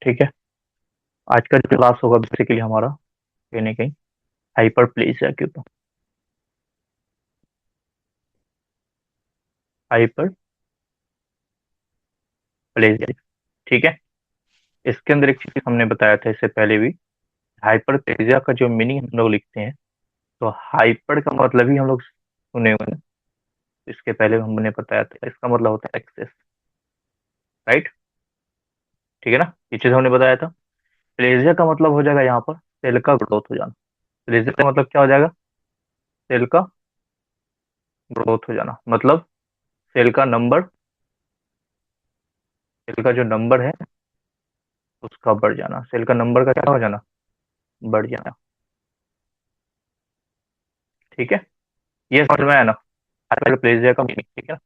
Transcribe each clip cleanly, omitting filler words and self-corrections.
ठीक है। आज का जो क्लास होगा बेसिकली हमारा कहीं ना कहीं हाइपरप्लेजिया के ऊपर। हाइपरप्लेजिया, ठीक है। इसके अंदर एक चीज हमने बताया था इससे पहले भी। हाइपरप्लेजिया का जो मीनिंग हम लोग लिखते हैं, तो हाइपर का मतलब ही हम लोग सुने हुए हैं। इसके पहले हमने बताया था इसका मतलब होता है एक्सेस। राइट, ठीक है ना। ये चीज हमने बताया था। प्लेजिया का मतलब हो जाएगा यहाँ पर सेल का ग्रोथ हो जाना। प्लेजिया का मतलब क्या हो जाएगा? सेल का ग्रोथ हो जाना, मतलब सेल का नंबर, सेल का जो नंबर है उसका बढ़ जाना। सेल का नंबर का क्या हो जाना? बढ़ जाना। ठीक है, ये समझ में आया ना हाइपरप्लेजिया का मीनिंग। ठीक है ना।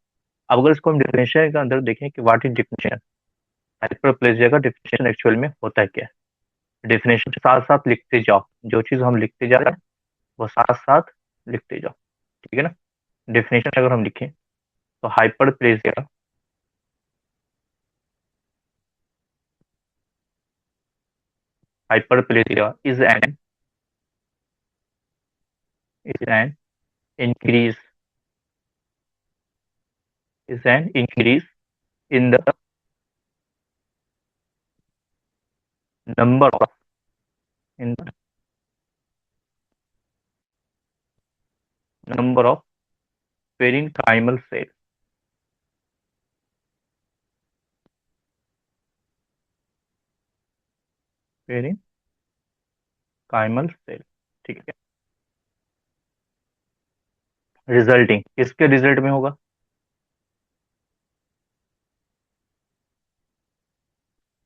अब अगर इसको हम डिफिनेशन के अंदर देखें कि व्हाट इज डिफिनेशन, हाइपरप्लेजिया का डिफिनेशन एक्चुअल में होता है क्या है। डिफिनेशन के साथ साथ लिखते जाओ, जो चीज हम लिखते जा रहे हैं वो साथ साथ लिखते जाओ। ठीक है ना। डिफिनेशन अगर हम लिखें तो hyperplasia, hyperplasia is an increase, is an increase in the number of, in the number of parenchymal cells, parenchymal cell। ठीक है। रिजल्टिंग किसके रिजल्ट में होगा?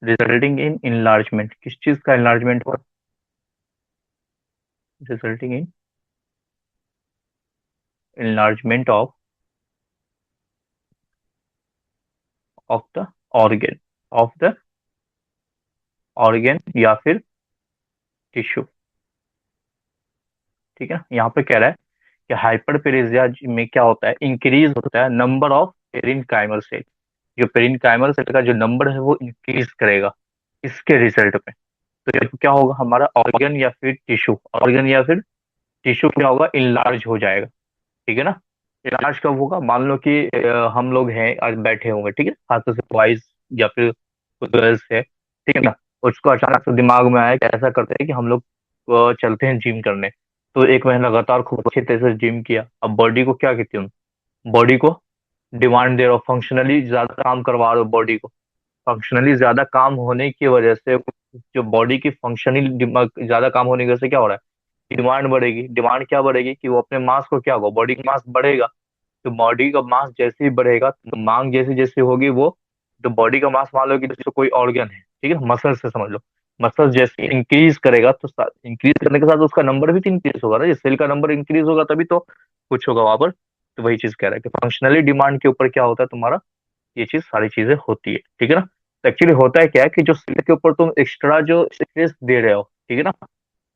रिजल्टिंग इन इनलार्जमेंट, किस चीज का इनलार्जमेंट होगा? Resulting in enlargement of the organ, of the organ या फिर टिश्यू। ठीक है। यहाँ पे कह रहा है कि हाइपरपेरेसिया में क्या होता है, इंक्रीज होता है नंबर ऑफ पेरिनकाइमल सेल। जो पेरिनकाइमल सेल का जो नंबर है वो इंक्रीज करेगा इसके रिजल्ट में। तो ये क्या होगा हमारा ऑर्गन या फिर टिश्यू, ऑर्गन या फिर टिश्यू क्या होगा? इनलार्ज हो जाएगा। ठीक है ना। इलाज कब होगा? मान लो कि हम लोग हैं आज बैठे होंगे, ठीक है, हाथों से बॉयज या फिर कुछ गर्ल्स है, ठीक है ना। उसको अचानक से दिमाग में आया कि ऐसा करते हैं कि हम लोग चलते हैं जिम करने। तो एक महीना लगातार खूब अच्छी तरह से जिम किया। अब बॉडी को क्या कहती हूँ, बॉडी को डिमांड दे रहा हो, फंक्शनली ज्यादा काम करवा रहे हो बॉडी को। फंक्शनली ज्यादा काम होने की वजह से जो बॉडी की फंक्शनली ज्यादा काम होने की वजह से क्या हो रहा है? डिमांड बढ़ेगी। डिमांड क्या बढ़ेगी कि वो अपने मास को क्या होगा, बॉडी का मास बढ़ेगा। तो बॉडी का मास जैसे ही बढ़ेगा तो मांग जैसे जैसे होगी वो, तो बॉडी का मास मान लो कि जैसे कोई ऑर्गन है, ठीक है, मसल से समझ लो। मसल जैसे इंक्रीज करेगा तो इंक्रीज करने के साथ उसका नंबर भी तो इंक्रीज होगा ना। सेल का नंबर इंक्रीज होगा तभी तो कुछ होगा वहां पर। तो वही चीज कह रहा है कि फंक्शनली डिमांड के ऊपर क्या होता है तुम्हारा, ये चीज सारी चीजें होती है। ठीक है ना। तो एक्चुअली होता है क्या है कि जो सेल के ऊपर तुम एक्स्ट्रा जो स्ट्रेस दे रहे हो, ठीक है ना,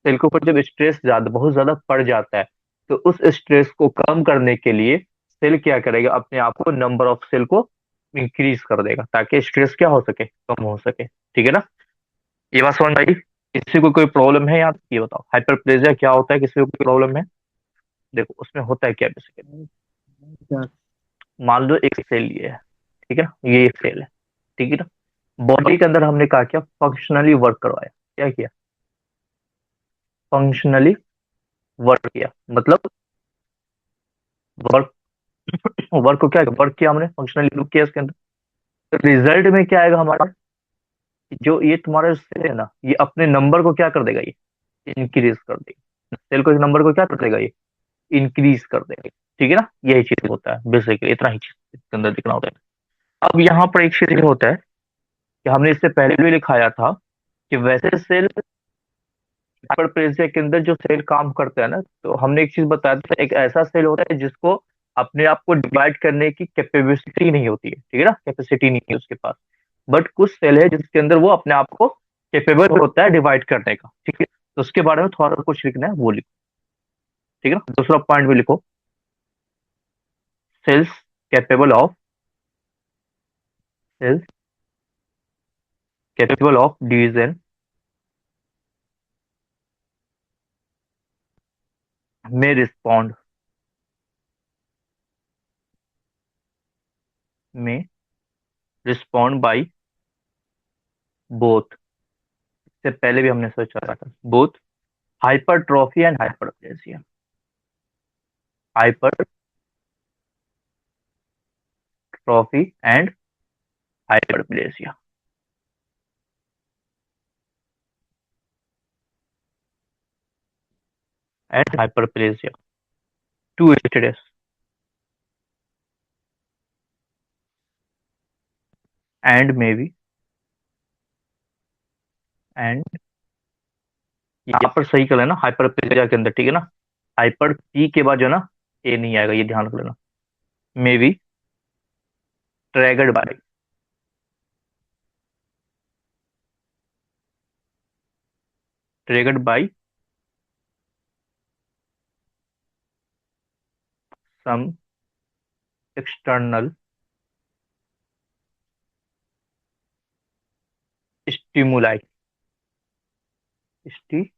सेल के ऊपर जब स्ट्रेस ज्यादा बहुत ज्यादा पड़ जाता है तो उस स्ट्रेस को कम करने के लिए सेल क्या करेगा, अपने आप को नंबर ऑफ सेल को इंक्रीज कर देगा ताकि स्ट्रेस क्या हो सके, कम हो सके। ठीक है ना। ये बात समझ आई? किसी को कोई प्रॉब्लम है यार, ये बताओ हाइपरप्लेजिया क्या होता है, किसी को कोई प्रॉब्लम है? देखो उसमें होता है क्या बेसिकली, मान लो एक सेल ये है, ठीक है ना, ये एक सेल है, ठीक है ना। बॉडी के अंदर हमने कहा क्या, फंक्शनली वर्क करवाया। क्या किया? फंक्शनली वर्क किया, मतलब वर्क, वर्क को क्या, वर्क किया हमने, फंक्शनली लुक किया इसके अंदर। तो रिजल्ट में क्या आएगा हमारा, जो ये तुम्हारा सेल है ना, ये अपने नंबर को क्या कर देगा, ये इंक्रीज कर देगा। सेल को नंबर को क्या कर देगा, ये इंक्रीज कर देगा। ठीक है ना। यही चीज होता है बेसिकली, इतना ही चीज इसके अंदर दिखना होता है। अब यहाँ पर एक चीज ये होता है कि हमने इससे पहले भी लिखाया था कि वैसे सेल हाइपरप्लेजिया के अंदर जो सेल काम करता है ना, तो हमने एक चीज बताया था, एक ऐसा सेल होता है जिसको अपने आप को डिवाइड करने की कैपेबिलिटी नहीं होती है, ठीक है ना, कैपेसिटी नहीं है उसके पास। बट कुछ सेल है जिसके अंदर वो अपने आप को कैपेबल होता है डिवाइड करने का। ठीक है। तो उसके बारे में थोड़ा कुछ लिखना है वो लिखो। ठीक है ना। दूसरा पॉइंट भी लिखो, cells capable of, cells capable of division में रिस्पॉन्ड में रिस्पॉन्ड बाई बोथ, से पहले भी हमने सोचा था, both hypertrophy and hyperplasia. Hypertrophy and hyperplasia. And hyperplasia to status and may be, and यहाँ पर सही कर लेना हाइपरप्लेसिया के अंदर, ठीक है ना। हाइपर पी के बाद जो है ना ए नहीं आएगा, ये ध्यान रख लेना। May be triggered by triggered by some external stimuli. Stimuli,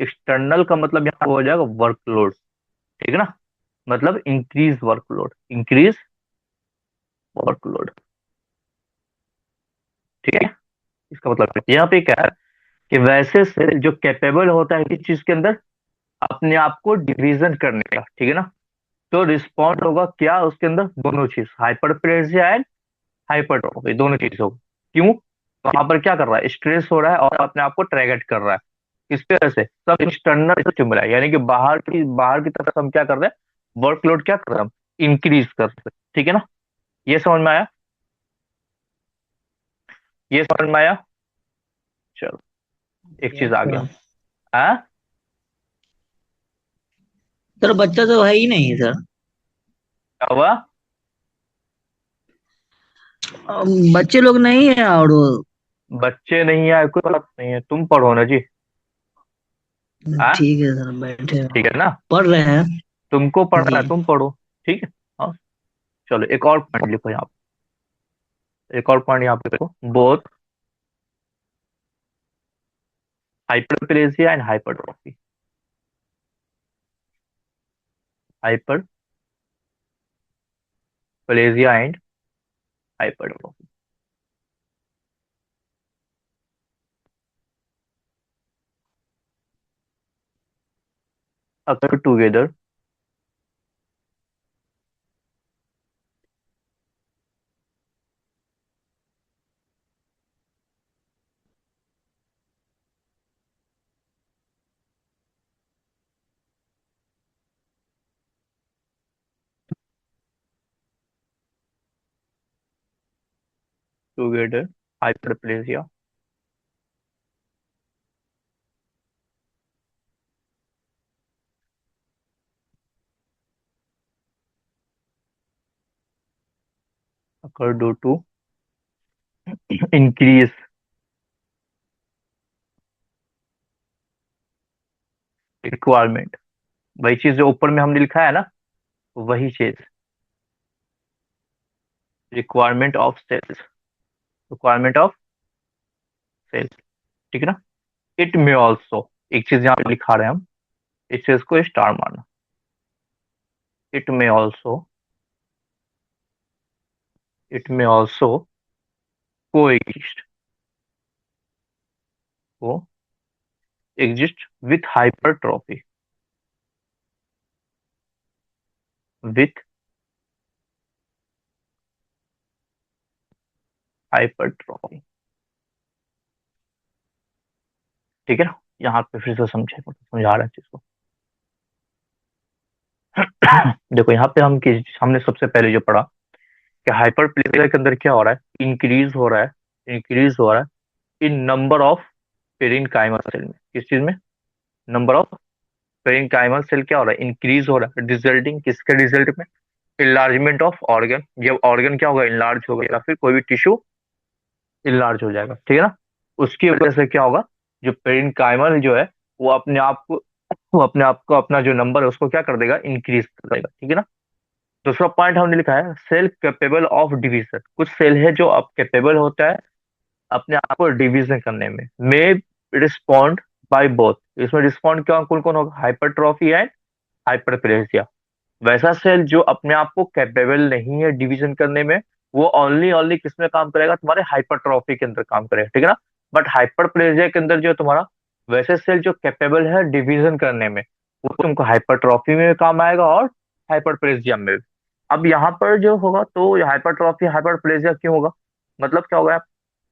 external का मतलब यहाँ हो जाएगा वर्कलोड, ठीक है ना। मतलब इंक्रीज वर्कलोड, इंक्रीज वर्कलोड, ठीक है। इसका मतलब यहाँ पे क्या है कि वैसे सेल जो कैपेबल होता है किस चीज के अंदर, अपने आप को डिवीजन करने का, ठीक है ना। तो रिस्पॉन्ड होगा क्या उसके अंदर, दोनों चीज, हाइपरप्लेसिया एंड हाइपरट्रॉफी, दोनों चीज होगा। क्यों, तो वहां पर क्या कर रहा है, स्ट्रेस हो रहा है और अपने आप को ट्रैगेट कर रहा है। किस पे वजह से, सब एक्सटर्नल स्टिमुलाई, यानी कि बाहर की तरफ हम क्या कर रहे हैं, वर्कलोड क्या कर रहे हैं हम, इंक्रीज कर रहे हैं, ठीक है ना। ये समझ में आया, ये समझ में आया। चलो एक चीज यस आ गया। सर। हाँ, सर बच्चा तो है ही नहीं सर। क्या हुआ। बच्चे लोग नहीं है और बच्चे नहीं आए कोई बात नहीं है, तुम पढ़ो ना जी। हाँ, ठीक है सर, बैठे ठीक हैं। है ना, पढ़ रहे हैं। तुमको पढ़ना जी। है तुम पढ़ो, ठीक है। हाँ, चलो एक और पॉइंट लिखो यहाँ पे, एक और पॉइंट यहाँ पे लिखो, both hyperplasia and hypertrophy. Hyperplasia and hypertrophy occur together hyperplasia occur due to increase requirement, वही चीज जो ऊपर में हमने लिखा है ना, वही चीज, requirement of cells, requirement of cells, ठीक है ना। इट में ऑल्सो, एक चीज यहाँ पे लिखा रहे हैं हम, इस चीज को स्टार मारना। इट में ऑल्सो, इट में ऑल्सो को एग्जिस्ट, को exist with hypertrophy, with hypertrophy, ठीक है ना। यहाँ पे फिर से समझा रहे हैं चीज को। देखो यहाँ पे हमने सबसे पहले जो पढ़ा कि हाइपरप्लेसिया के अंदर क्या हो रहा है, इंक्रीज हो रहा है, इंक्रीज हो रहा है इन नंबर ऑफ पेरिनकाइमल सेल में। किस चीज में, नंबर ऑफ पेरिनकाइमल सेल क्या हो रहा है, इंक्रीज हो रहा है, रिजल्टिंग किसके रिजल्ट में, इनलार्जमेंट ऑफ ऑर्गन। जब ऑर्गन क्या होगा, इनलार्ज होगा, या फिर कोई भी टिश्यू इनलार्ज हो जाएगा, ठीक है ना। उसकी वजह से क्या होगा, जो पेरिनकाइमल जो है वो अपने आप को, वो अपने आप को अपना जो नंबर है उसको क्या कर देगा, इंक्रीज कर देगा, ठीक है ना। दूसरा पॉइंट हमने लिखा है सेल कैपेबल ऑफ डिवीजन। कुछ सेल है जो अब कैपेबल होता है अपने आप को डिवीजन करने में। मे रिस्पॉन्ड बाय बोथ। इसमें रिस्पॉन्ड क्या कौन कौन होगा? Hypertrophy and hyperplasia. वैसा सेल जो अपने आप को कैपेबल नहीं है डिवीजन करने में, वो ओनली ओनली किस में काम करेगा? तुम्हारे हाइपरट्रॉफी के अंदर काम करेगा, ठीक है ना। बट हाइपरप्लेसिया के अंदर जो तुम्हारा वैसे सेल जो कैपेबल है डिवीजन करने में, वो तुमको हाइपरट्रॉफी में भी काम आएगा और हाइपरप्लेसिया में भी। अब यहाँ पर जो होगा तो हाइपरट्रॉफी हाइपरप्लेसिया क्यों होगा? मतलब क्या होगा?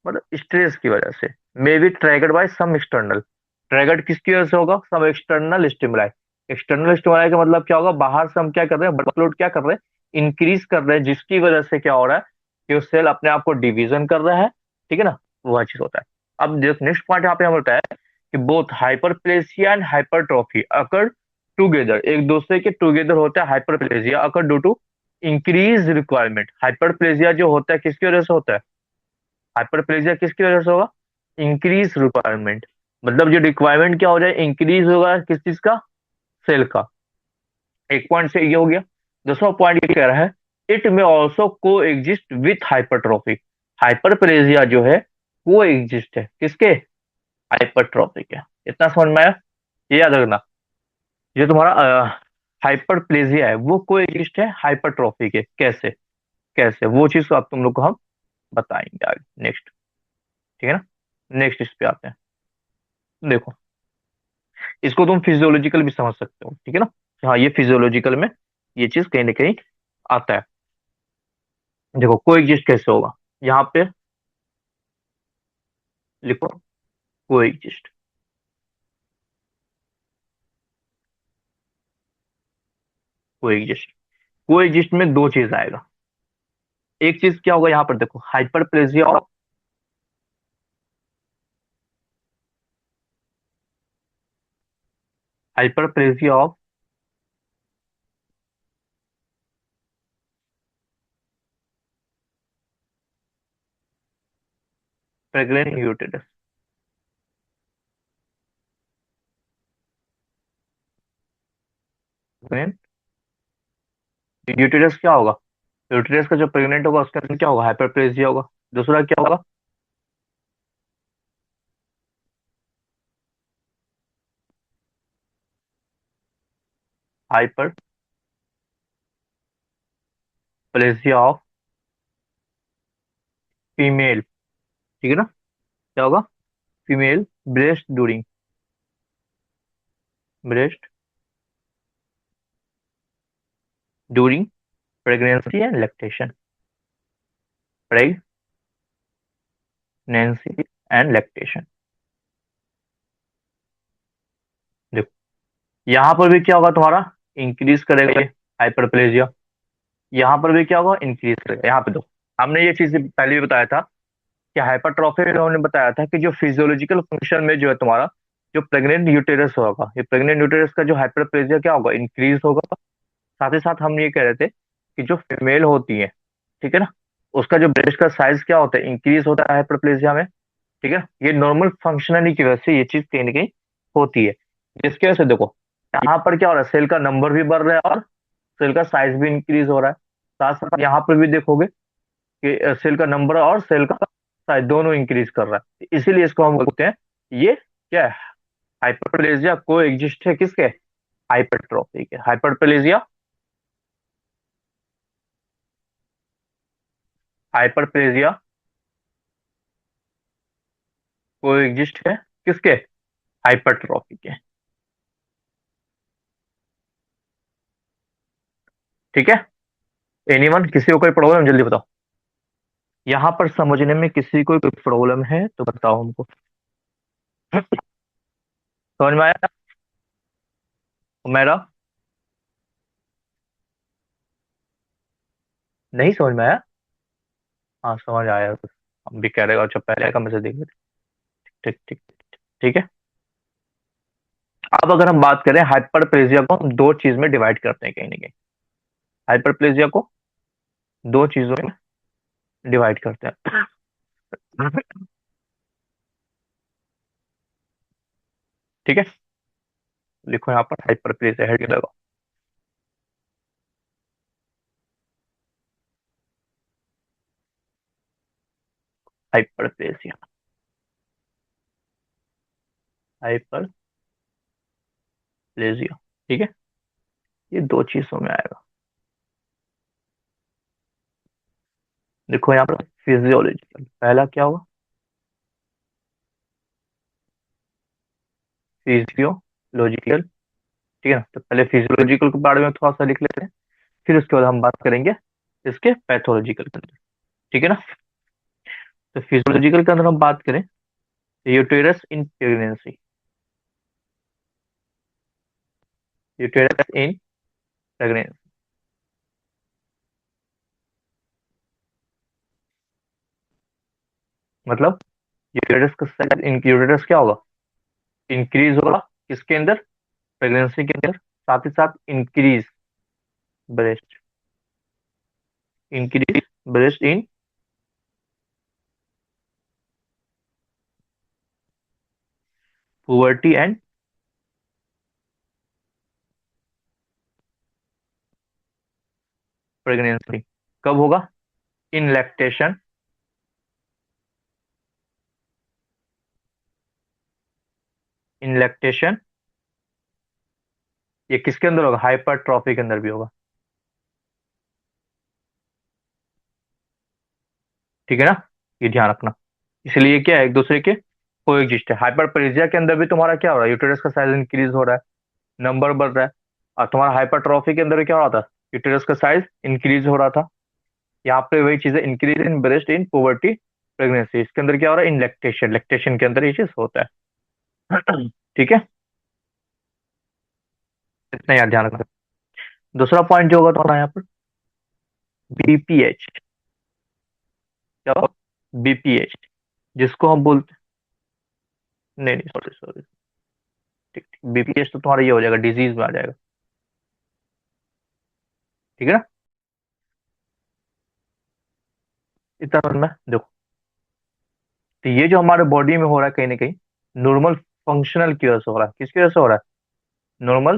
मतलब स्ट्रेस की वजह से। May be triggered by some external. Triggered किसकी वजह से होगा? Some external stimuli. External stimuli का मतलब क्या होगा? बाहर से हम क्या कर रहे हैं? वर्कलोड क्या कर रहे हैं? इंक्रीज कर रहे हैं, जिसकी वजह से क्या हो रहा है कि वो सेल अपने आप को डिवीजन कर रहा है, ठीक है ना। वह चीज होता है। अब नेक्स्ट पॉइंट यहाँ पे हम होता है कि both hyperplasia and hypertrophy occur together. एक दूसरे के टुगेदर होता है। Hyperplasia occur due to increase requirement. Hyperplasia जो होता है किसकी वजह से होता है? हाइपरप्लेजिया किसकी वजह से होगा? Increase requirement. मतलब जो रिक्वायरमेंट क्या हो जाए? इंक्रीज होगा किस चीज का? सेल का। एक पॉइंट से ये हो गया। दूसरा पॉइंट ये कह रहा है इट में ऑल्सो को एग्जिस्ट विथ हाइपरट्रॉफी। हाइपरप्लेजिया जो है को एग्जिस्ट है किसके? हाइपरट्रॉफी के। इतना समझ में आया? ये याद रखना। जो तुम्हारा हाइपरप्लेजिया है वो को एग्जिस्ट है हाइपरट्रॉफी के। कैसे? कैसे वो चीज अब तुम लोग को हम बताएंगे आगे नेक्स्ट, ठीक है ना। नेक्स्ट इस पे आते हैं। देखो, इसको तुम फिजियोलॉजिकल भी समझ सकते हो, ठीक है ना। कि हाँ, ये फिजियोलॉजिकल में ये चीज कहीं ना कहीं आता है। देखो कोएग्जिस्ट कैसे होगा? यहाँ पे लिखो कोएग्जिस्ट। कोएग्जिस्ट कोएग्जिस्ट में दो चीज आएगा। एक चीज क्या होगा? यहाँ पर देखो हाइपरप्लेजिया और hyperplasia of pregnant uterus. Pregnant uterus क्या होगा? यूटेरस का जो प्रेग्नेंट होगा उसके अंदर क्या होगा? हाइपरप्लेजिया होगा। दूसरा क्या होगा? हाइपरप्लेजिया ऑफ फीमेल, ठीक है ना। क्या होगा? Female breast breast during pregnancy and lactation. Pregnancy and lactation. देखो यहाँ पर भी क्या होगा तुम्हारा? इंक्रीज करेगा ये हाइपरप्लेजिया। यहाँ पर भी क्या होगा? इंक्रीज करेगा। यहाँ पे दो हमने ये चीज पहले भी बताया था कि हाइपरट्रॉफी में हमने बताया था कि जो फिजियोलॉजिकल फंक्शन में जो है तुम्हारा जो प्रेग्नेंट यूटेरस होगा, ये प्रेग्नेंट यूटेरस का जो हाइपरप्लेजिया क्या होगा? इंक्रीज होगा। साथ ही साथ हम ये कह रहे थे कि जो फीमेल होती है, ठीक है ना, उसका जो ब्रेस्ट का साइज क्या होता है? इंक्रीज होता है हाइपरप्लेजिया में, ठीक है। ये नॉर्मल फंक्शनली की वजह से ये चीज कहीं ना कहीं होती है। जिसकी वजह से देखो यहाँ पर क्या हो रहा है? सेल का नंबर भी बढ़ रहा है और सेल का साइज भी इंक्रीज हो रहा है। साथ साथ यहाँ पर भी देखोगे कि सेल का नंबर और सेल का साइज दोनों इंक्रीज कर रहा है। इसीलिए इसको हम बोलते हैं ये क्या है? हाइपरप्लेजिया को एग्जिस्ट है किसके? हाइपरट्रॉफी के। हाइपरप्लेजिया हाइपरप्लेजिया को एग्जिस्ट है किसके? हाइपरट्रॉफी के, ठीक है। एनीवन किसी को कोई प्रॉब्लम? जल्दी बताओ। यहाँ पर समझने में किसी को कोई प्रॉब्लम है तो बताओ हमको। समझ में आया मेरा? नहीं समझ में आया? हाँ समझ आया। हम भी कह रहे हो अच्छा पहले का मैसेज देख लेते। ठीक ठीक ठीक है। अब अगर हम बात करें हाइपरप्लेजिया को हम दो चीज में डिवाइड करते हैं कहीं ना कहीं। हाइपरप्लेजिया को दो चीजों में डिवाइड करते हैं। ठीक है। लिखो यहाँ पर हाइपरप्लेजिया हेड लगाओ। हाइपरप्लेसिया, हाइपरप्लेजिया, ठीक है। ये दो चीजों में आएगा। देखो यहाँ पर फिजियोलॉजिकल, पहला क्या होगा, फिजियोलॉजिकल, ठीक है ना। तो पहले फिजियोलॉजिकल के बारे में थोड़ा सा लिख लेते हैं, फिर उसके बाद हम बात करेंगे इसके पैथोलॉजिकल के अंदर, ठीक है ना। तो फिजियोलॉजिकल के अंदर हम बात करें, uterus in pregnancy, uterus in pregnancy मतलब यूटेरस का साइज, यूटेरस क्या होगा, इंक्रीज होगा किसके अंदर, प्रेगनेंसी के अंदर, साथ ही साथ increase breast, increase breast in puberty and pregnancy. कब होगा, इन लैक्टेशन, इन लैक्टेशन, ये किसके अंदर होगा, हाइपरट्रॉफी के अंदर भी होगा, ठीक है ना। ये ध्यान रखना। इसलिए क्या है, एक दूसरे के कोएग्जिस्ट है। हाइपरप्लेजिया के अंदर भी तुम्हारा क्या हो रहा है, यूटेरस का साइज इंक्रीज हो रहा है, नंबर बढ़ रहा है। और तुम्हारा हाइपरट्रॉफी के अंदर भी क्या हो रहा था, यूटेरस का साइज इंक्रीज हो रहा था। यहाँ पे वही चीज है, increase in breast in puberty pregnancy, इसके अंदर क्या हो रहा है, इन लैक्टेशन, लैक्टेशन के अंदर ये चीज होता है। ठीक है, इतना याद ध्यान रखना। दूसरा पॉइंट जो होगा तुम्हारा यहाँ पर, बीपीएच, क्या होगा, बीपीएच, जिसको हम बोलते, नहीं नहीं सॉरी सॉरी, ठीक ठीक, बीपीएच तो तुम्हारा ये हो जाएगा, डिजीज में आ जाएगा, ठीक है ना। इतना समझ में देखो, तो ये जो हमारे बॉडी में हो रहा है कहीं ना कहीं, नॉर्मल फंक्शनल की वजह से हो रहा है। किसकी वजह से हो रहा है, नॉर्मल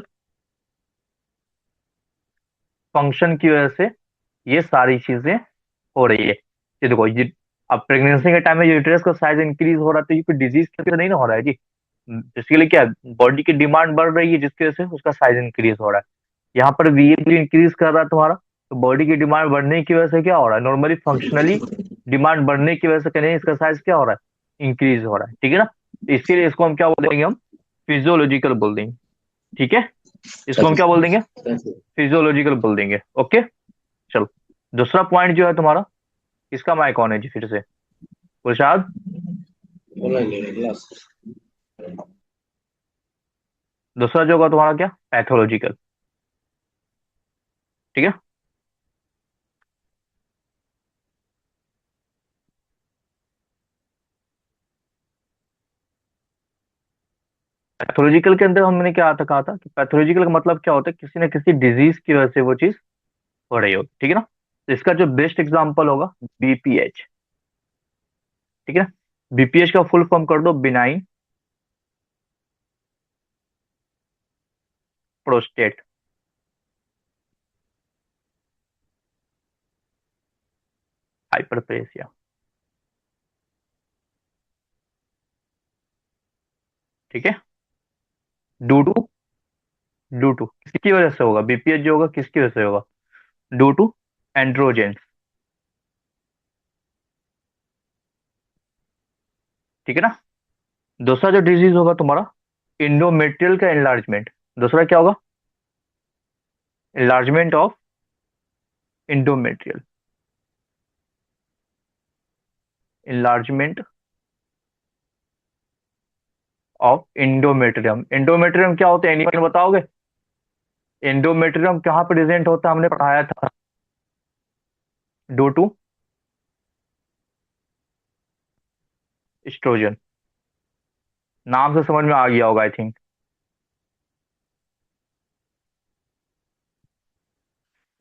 फंक्शन की वजह से ये सारी चीजें हो रही है। ये देखो, ये अब प्रेगनेंसी के टाइम में यूटेरस का साइज इंक्रीज हो रहा है, तो ये कोई डिजीज की वजह से नहीं ना हो रहा है जी। बेसिकली क्या है, बॉडी की डिमांड बढ़ रही है जिसकी वजह से उसका साइज इंक्रीज हो रहा है। यहाँ पर भी ये इंक्रीज कर रहा है तुम्हारा, तो बॉडी की डिमांड बढ़ने की वजह से क्या हो रहा है, नॉर्मली फंक्शनली डिमांड बढ़ने की वजह से कहीं इसका साइज क्या हो रहा है, इंक्रीज हो रहा है, ठीक है ना। तो इसके लिए इसको हम क्या बोल देंगे, हम फिजियोलॉजिकल बोल देंगे, ठीक है। इसको हम क्या बोल देंगे, फिजियोलॉजिकल बोल देंगे, ओके। चलो, दूसरा पॉइंट जो है तुम्हारा, इसका माइक कौन है जी फिर से, गुरशाद। दूसरा जो होगा तुम्हारा क्या, पैथोलॉजिकल, ठीक है। पैथोलॉजिकल के अंदर हमने क्या आता कहा था कि पैथोलॉजिकल का मतलब क्या होता है, किसी न किसी डिजीज की वजह से वो चीज हो रही होगी, ठीक है ना। तो इसका जो बेस्ट एग्जांपल होगा, बीपीएच, ठीक है ना। बीपीएच का फुल फॉर्म कर दो, बिनाइन प्रोस्टेट, हाइपरप्लेसिया, ठीक है। ड्यू टू, ड्यू टू किसकी वजह से होगा, बीपीएच जो होगा किसकी वजह से होगा, ड्यू टू एंड्रोजेंस, ठीक है ना। दूसरा जो डिजीज होगा तुम्हारा, इंडोमेट्रियल का एनलार्जमेंट। दूसरा क्या होगा, enlargement of endometrial, enlargement of endometrium. Endometrium क्या होता है, एनीवन बताओगे, एंडोमेट्रियम कहाँ प्रेजेंट होता है, हमने पढ़ाया था, ड्यू टू एस्ट्रोजन। नाम से समझ में आ गया होगा आई थिंक।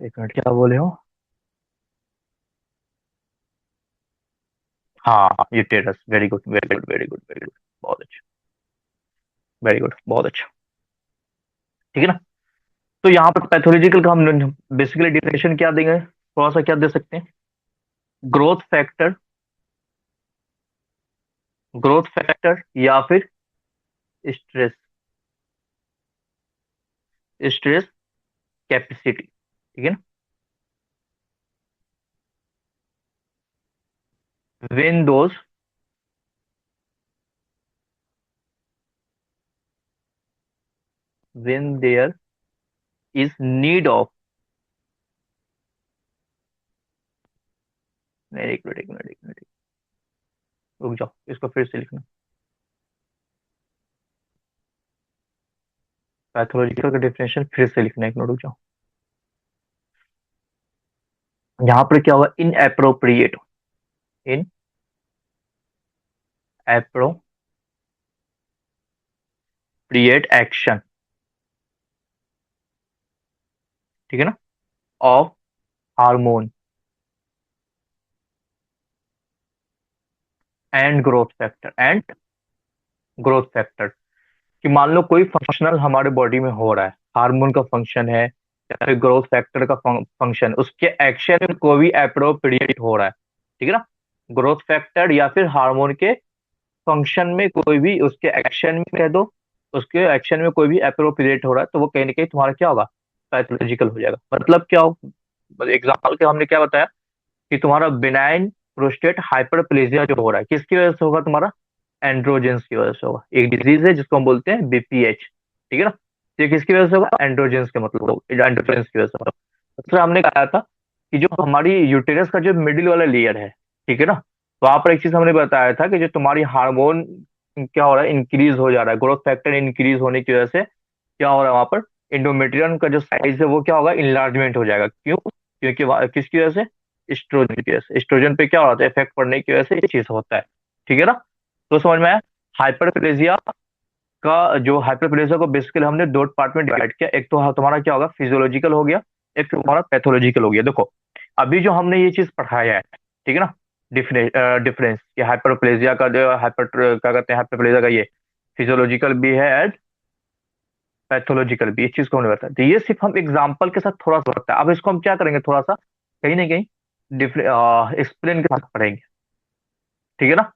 एक मिनट, क्या बोले हो, हाँ uterus, very good very good very good very good, बहुत अच्छा, वेरी गुड, बहुत अच्छा, ठीक है ना। तो यहाँ पर पैथोलॉजिकल का हम बेसिकली डिफिनेशन क्या देंगे, थोड़ा सा क्या दे सकते हैं, ग्रोथ फैक्टर ग्रोथ फैक्टर या फिर स्ट्रेस, स्ट्रेस कैपेसिटी, ठीक है ना। When those, when there is need of, नहीं एक मिनट एक मिनट एक मिनट, रुक जाओ, इसको फिर से लिखना। पैथोलॉजिकल का डेफिनेशन फिर से लिखना, एक मिनट रुक जाओ। यहाँ पर क्या होगा, in appropriate, in appropriate action, ठीक है ना, of hormone and growth factor, and growth factor, कि मान लो कोई फंक्शनल हमारे बॉडी में हो रहा है, हार्मोन का फंक्शन है या फिर ग्रोथ फैक्टर का फंक्शन, उसके एक्शन में कोई भी अप्रोप्रिएट हो रहा है, ठीक है ना। ग्रोथ फैक्टर या फिर हार्मोन के फंक्शन में कोई भी, उसके एक्शन में कह दो, उसके एक्शन में कोई भी अप्रोप्रिएट हो रहा है, तो वो कहीं ना कहीं तुम्हारा क्या होगा, पैथोलॉजिकल हो जाएगा। मतलब क्या हो, एग्जाम्पल के हमने क्या बताया कि तुम्हारा बिनाइन प्रोस्टेट हाइपरप्लेजिया जो हो रहा है किसकी वजह से होगा, तुम्हारा एंड्रोजेंस की वजह से होगा। एक डिजीज है जिसको हम बोलते हैं बीपीएच, ठीक है ना। तो ये किसकी वजह से होगा, एंड्रोजेंस के मतलब, एंड्रोजेंस की वजह से होगा। दूसरा हमने कहा था कि जो हमारी यूटेरस का जो मिडिल वाला लेयर है, ठीक है ना, वहां पर एक चीज हमने बताया था कि जो तुम्हारी हार्मोन क्या हो रहा है, इंक्रीज हो जा रहा है, ग्रोथ फैक्टर इंक्रीज होने की वजह से क्या हो रहा है वहां पर, इंडोमेट्रियम का जो साइज है वो क्या होगा, इनलार्जमेंट हो जाएगा। क्यों, क्योंकि किसकी वजह से, एस्ट्रोजन की वजह से। एस्ट्रोजन पे क्या होता है, इफेक्ट पड़ने की वजह से ये चीज होता है, ठीक है ना। तो समझ में आया। हाइपरप्लेजिया का, जो हाइपरप्लेजिया को बेसिकली हमने दो पार्ट में डिवाइड किया, एक तो तुम्हारा क्या होगा, फिजियोलॉजिकल हो गया, एक तुम्हारा पैथोलॉजिकल हो गया। देखो अभी जो हमने ये चीज पढ़ाया है, ठीक है ना, डिफरेंस ये हाइपरप्लेजिया का, जो हाइपर क्या कहते हैं, हाइपरप्लेजिया का ये फिजियोलॉजिकल भी है एंड पैथोलॉजिकल भी, इस चीज को हमने बताया। तो ये सिर्फ हम एग्जाम्पल के साथ थोड़ा सा बताया, अब इसको हम क्या करेंगे, थोड़ा सा कहीं ना कहीं एक्सप्लेन के साथ पढ़ेंगे, ठीक है ना।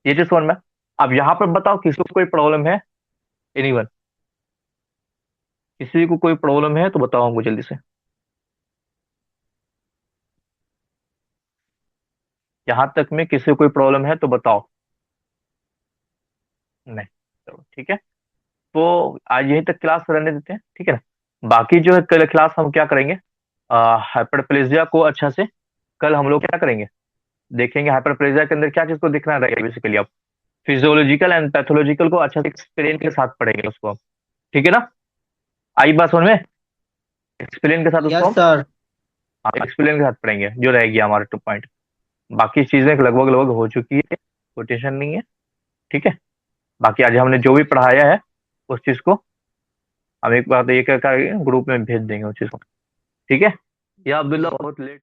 ये चीज समझ में। अब यहाँ पर बताओ किसी को कोई प्रॉब्लम है, एनीवन, किसी को कोई प्रॉब्लम है तो बताओ हमको जल्दी से। यहाँ तक में किसी को कोई प्रॉब्लम है तो बताओ। नहीं, चलो ठीक है। तो आज यहीं तक क्लास रहने देते हैं, ठीक है ना। बाकी जो है कल क्लास हम क्या करेंगे, हाइपरप्लेजिया को अच्छा से कल हम लोग क्या करेंगे, देखेंगे हाइपरप्लेजिया के अंदर क्या चीज को दिखना रहेगा बेसिकली। अब फिजियोलॉजिकल एंड पैथोलॉजिकल को अच्छा से एक्सप्लेन के साथ पढ़ेंगे उसको हम, ठीक है ना। आई बात समझ में, एक्सप्लेन के साथ उसको यस हम, सर। हाँ एक्सप्लेन के साथ पढ़ेंगे, जो रहेगी हमारे 2 पॉइंट। बाकी चीजें लगभग लगभग हो चुकी है, कोई टेंशन नहीं है, ठीक है। बाकी आज हमने जो भी पढ़ाया है उस चीज को हम एक बार ये क्या करेंगे, ग्रुप में भेज देंगे उस चीज को, ठीक है। या अब्दुल्ला बहुत लेट